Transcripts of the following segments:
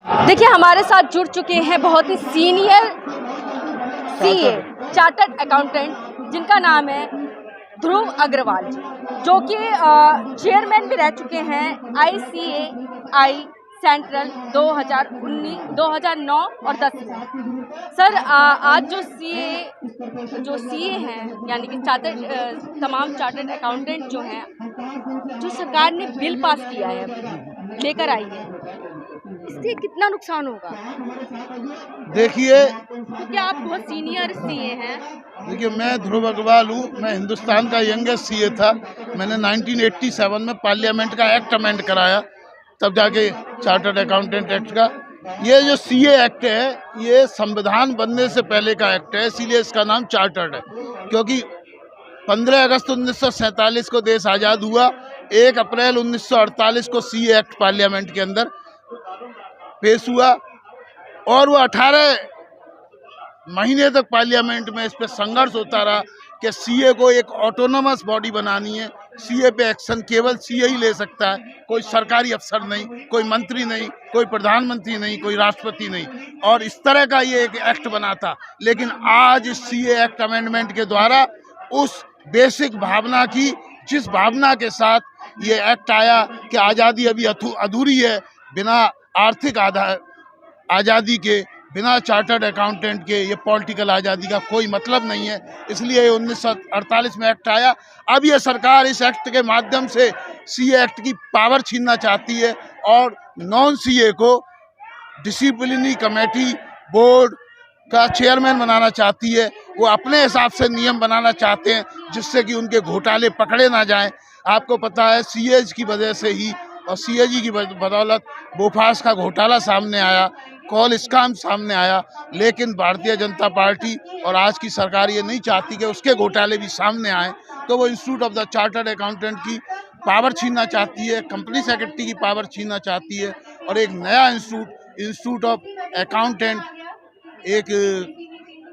देखिए हमारे साथ जुड़ चुके हैं बहुत ही सीनियर सीए चार्टर्ड अकाउंटेंट जिनका नाम है ध्रुव अग्रवाल जी, जो कि चेयरमैन भी रह चुके हैं ICAI सेंट्रल 2019, 2009 और 10 में। सर आज जो सीए हैं यानी कि चार्टर्ड तमाम चार्टर्ड अकाउंटेंट जो हैं, जो सरकार ने बिल पास किया है लेकर आई है, इससे कितना नुकसान होगा? देखिए, क्योंकि आप बहुत सीनियर सीए हैं। देखिए मैं ध्रुव अग्रवाल हूँ। मैं हिंदुस्तान का यंगेस्ट सीए था। मैंने 1987 में पार्लियामेंट का एक्ट अमेंड कराया, तब जाके चार्टर्ड अकाउंटेंट एक्ट का। ये जो सीए एक्ट है, ये संविधान बनने से पहले का एक्ट है, इसीलिए इसका नाम चार्टर्ड है। क्योंकि 15 अगस्त 1947 को देश आज़ाद हुआ। 1 अप्रैल 1948 को सीए एक्ट पार्लियामेंट के अंदर पेश हुआ और वो 18 महीने तक पार्लियामेंट में इस पर संघर्ष होता रहा कि सीए को एक ऑटोनोमस बॉडी बनानी है। सीए पे एक्शन केवल सीए ही ले सकता है, कोई सरकारी अफसर नहीं, कोई मंत्री नहीं, कोई प्रधानमंत्री नहीं, कोई राष्ट्रपति नहीं। और इस तरह का ये एक एक्ट बना था। लेकिन आज इस सीए एक्ट अमेंडमेंट के द्वारा उस बेसिक भावना की, जिस भावना के साथ ये एक्ट आया कि आज़ादी अभी अधूरी है, बिना आर्थिक आज़ादी के, बिना चार्टर्ड अकाउंटेंट के ये पॉलिटिकल आज़ादी का कोई मतलब नहीं है। इसलिए 1948 में एक्ट आया। अब ये सरकार इस एक्ट के माध्यम से सीए एक्ट की पावर छीनना चाहती है और नॉन सीए को डिसिप्लिनरी कमेटी बोर्ड का चेयरमैन बनाना चाहती है। वो अपने हिसाब से नियम बनाना चाहते हैं जिससे कि उनके घोटाले पकड़े ना जाएं। आपको पता है सीएज की वजह से ही और सीएजी की बदौलत बोफास का घोटाला सामने आया, कॉल स्कैम सामने आया। लेकिन भारतीय जनता पार्टी और आज की सरकार ये नहीं चाहती कि उसके घोटाले भी सामने आए, तो वो institute of the chartered accountant की पावर छीनना चाहती है, कंपनी सेक्रेटरी की पावर छीनना चाहती है और एक नया इंस्टीट्यूट ऑफ अकाउंटेंट एक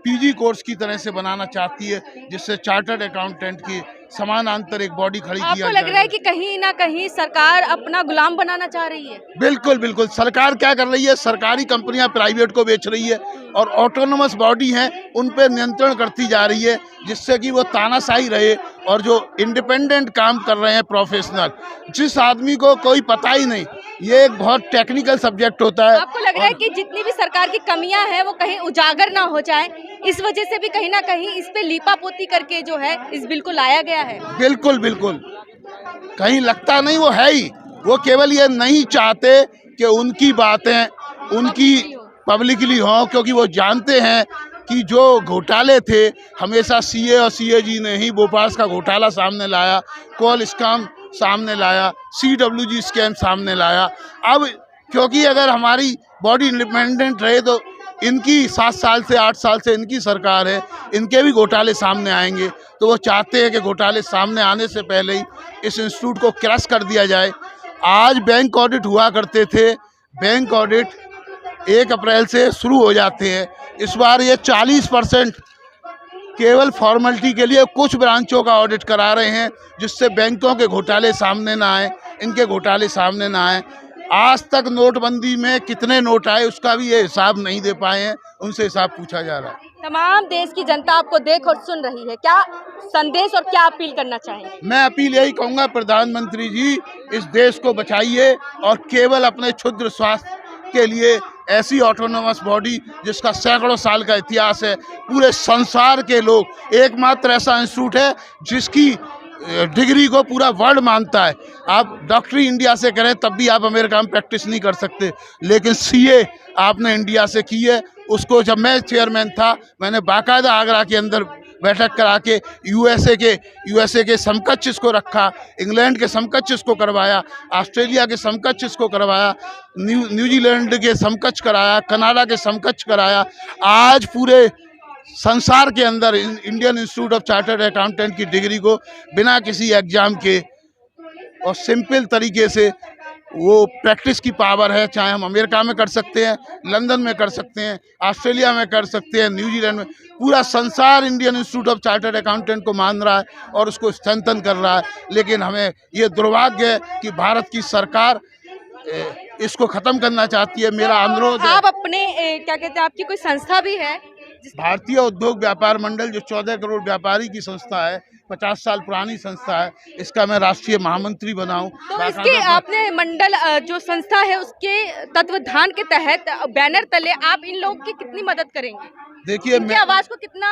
पीजी कोर्स की तरह से बनाना चाहती है, जिससे चार्टर्ड अकाउंटेंट की समानांतर एक बॉडी खड़ी किया जाए। आपको लग रहा है कि कहीं ना कहीं सरकार अपना गुलाम बनाना चाह रही है? बिल्कुल बिल्कुल। सरकार क्या कर रही है, सरकारी कंपनियां प्राइवेट को बेच रही है और ऑटोनोमस बॉडी हैं उन पर नियंत्रण करती जा रही है, जिससे कि वो तानाशाही रहे। और जो इंडिपेंडेंट काम कर रहे हैं प्रोफेशनल, जिस आदमी को कोई पता ही नहीं, ये एक बहुत टेक्निकल सब्जेक्ट होता है। आपको लग रहा है कि जितनी भी सरकार की कमियां हैं वो कहीं उजागर ना हो जाए, इस वजह से भी कहीं ना कहीं इस पे लीपापोती करके जो है इस बिल को लाया गया है? बिल्कुल बिल्कुल। कहीं लगता नहीं, वो है ही। वो केवल ये नहीं चाहते कि उनकी बातें उनकी पब्लिकली हों, क्योंकि वो जानते हैं कि जो घोटाले थे हमेशा सीए और सीएजी ने ही बोफास का घोटाला सामने लाया, कॉल स्कैम सामने लाया, CWG स्कैम सामने लाया। अब क्योंकि अगर हमारी बॉडी इंडिपेंडेंट रहे तो इनकी 7 साल से 8 साल से इनकी सरकार है, इनके भी घोटाले सामने आएंगे। तो वो चाहते हैं कि घोटाले सामने आने से पहले ही इस इंस्टीट्यूट को क्रश कर दिया जाए। आज बैंक ऑडिट हुआ करते थे, बैंक ऑडिट 1 अप्रैल से शुरू हो जाते हैं। इस बार ये 40% केवल फॉर्मेलिटी के लिए कुछ ब्रांचों का ऑडिट करा रहे हैं, जिससे बैंकों के घोटाले सामने ना आए, इनके घोटाले सामने ना आए। आज तक नोटबंदी में कितने नोट आए उसका भी ये हिसाब नहीं दे पाए हैं, उनसे हिसाब पूछा जा रहा है। तमाम देश की जनता आपको देख और सुन रही है, क्या संदेश और क्या अपील करना चाहेंगे? मैं अपील यही कहूँगा, प्रधानमंत्री जी इस देश को बचाइए और केवल अपने क्षुद्र स्वास्थ्य के लिए ऐसी ऑटोनोमस बॉडी जिसका सैकड़ों साल का इतिहास है, पूरे संसार के लोग, एकमात्र ऐसा इंस्टीट्यूट है जिसकी डिग्री को पूरा वर्ल्ड मानता है। आप डॉक्टरी इंडिया से करें तब भी आप अमेरिका में प्रैक्टिस नहीं कर सकते, लेकिन सीए आपने इंडिया से की है। उसको जब मैं चेयरमैन था, मैंने बाकायदा आगरा के अंदर बैठक करा के यूएसए के समकक्ष इसको रखा, इंग्लैंड के समकक्ष इसको करवाया, ऑस्ट्रेलिया के समकक्ष इसको करवाया, न्यूजीलैंड के समकक्ष कराया, कनाडा के समकक्ष कराया। आज पूरे संसार के अंदर Indian institute of chartered accountant की डिग्री को बिना किसी एग्जाम के और सिंपल तरीके से वो प्रैक्टिस की पावर है। चाहे हम अमेरिका में कर सकते हैं, लंदन में कर सकते हैं, ऑस्ट्रेलिया में कर सकते हैं, न्यूजीलैंड में, पूरा संसार Indian institute of chartered accountant को मान रहा है और उसको स्ट्रेंथन कर रहा है। लेकिन हमें ये दुर्भाग्य है कि भारत की सरकार इसको ख़त्म करना चाहती है। मेरा अनुरोध है, आप अपने क्या कहते हैं, आपकी कोई संस्था भी है? भारतीय उद्योग व्यापार मंडल जो 14 करोड़ व्यापारी की संस्था है, 50 साल पुरानी संस्था है, इसका मैं राष्ट्रीय महामंत्री बना हूँ। तो इसके आपने मंडल जो संस्था है उसके तत्वाधान के तहत बैनर तले आप इन लोगों की कितनी मदद करेंगे? देखिए, इनकी आवाज को कितना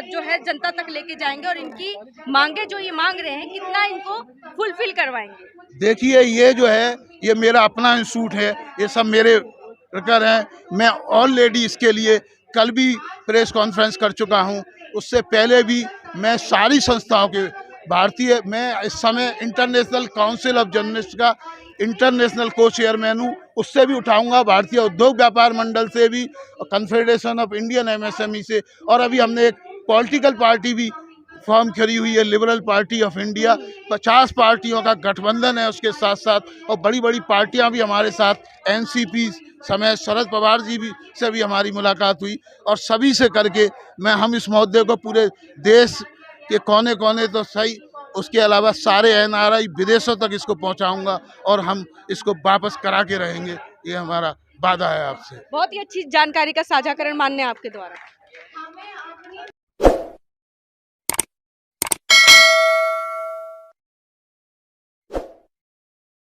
जो है जनता तक लेके जाएंगे और इनकी मांगे जो ये मांग रहे हैं कितना इनको फुलफिल करवाएंगे? देखिए, ये जो है ये मेरा अपना इंस्टीट्यूट है, ये सब मेरे वर्कर हैं। मैं ऑलरेडी इसके लिए कल भी प्रेस कॉन्फ्रेंस कर चुका हूँ, उससे पहले भी मैं सारी संस्थाओं के मैं इस समय इंटरनेशनल काउंसिल ऑफ जर्नलिस्ट का इंटरनेशनल को चेयरमैन हूँ, उससे भी उठाऊंगा, भारतीय उद्योग व्यापार मंडल से भी, कन्फेडरेशन ऑफ इंडियन एमएसएमई से, और अभी हमने एक पॉलिटिकल पार्टी भी फॉर्म करी हुई है, लिबरल पार्टी ऑफ इंडिया। 50 पार्टियों का गठबंधन है उसके साथ साथ, और बड़ी बड़ी पार्टियां भी हमारे साथ, एनसीपी समेत शरद पवार जी भी से भी हमारी मुलाकात हुई, और सभी से करके हम इस मुद्दे को पूरे देश के कोने कोने तो सही, उसके अलावा सारे एनआरआई विदेशों तक इसको पहुंचाऊंगा, और हम इसको वापस करा के रहेंगे, ये हमारा वादा है आपसे। बहुत ही अच्छी जानकारी का साझाकरण माननीय आपके द्वारा।